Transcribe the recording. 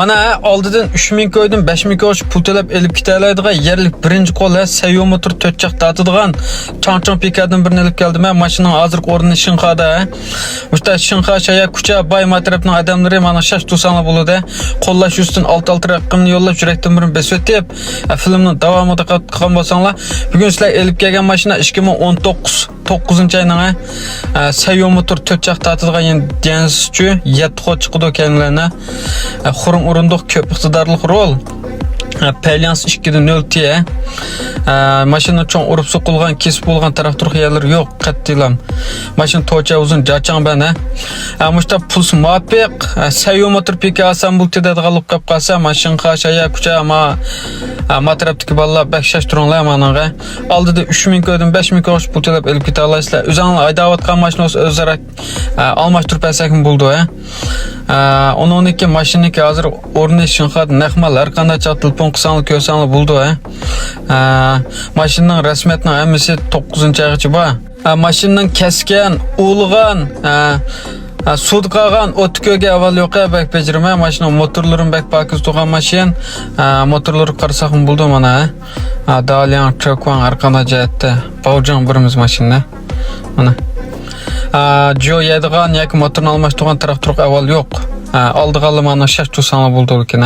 Ana oldidan 3000 koydum, 5000 ko'yish pul to'lab elib ketaoladigan yerlik birinchi qo'l Sayo motor 4 chaq tatadigan chang-chang pikaddan birini elib keldim. Men mashinaning hozirgi o'rni Shinxada. Usta Shinxa Shaya Kucha Bay Matrapning odamlari mana shash tusanlar bo'ladi. Qo'llash ustidan 6 raqamni yo'llab yurakdan birini besib o'tib, filmning davomida qolgan bo'lsanglar, bugun sizlar elib kelgan mashina 2019 9-ayning Sayo motor 4 chaq tatadigan denschi 7 qo'l chiqdi ekanlarni. Xurum urunduq köp iqtidorli rol. Palyans 2'de 0 tiye. Maşını çoğun urup sokulgan, kesip olgan taraftır yerleri yok. Kattilam. Maşın toça uzun caçan bana. Muşta puls muhabbek. Sayo motor peki asan bultede kalıp kap kalsa. Maşın kaşaya kuça ama matraptaki balla bekşaş turanlar amanıga. Aldı da 3000 koydum, 5000 koş bultelep elip gita alaysılar. Üzanlı aydavat kan maşını olsa özarak almaş turpesekin buldu. Onun iki maşiniki hazır ornu Shinxad nexmalar kanda çatılıp qısanlı kösanlı buldu. Maşının resmetinin emisi 9-aygacha ba. Maşının kesken, uğulgan, sudqagan o'tköge avval yo'q bek bejirma. Maşının motorlarin bek pakiz tuğan maşin. Motorları qarasaqım buldu mana. Dalian Trakwan arkana jayatda. Bavjan birimiz maşinda. Mana. Joe yedigan yoki motorni almashtirgan taraf turuq avval yo'q. Aldıqalı mana shash tusanlar buldu ekan.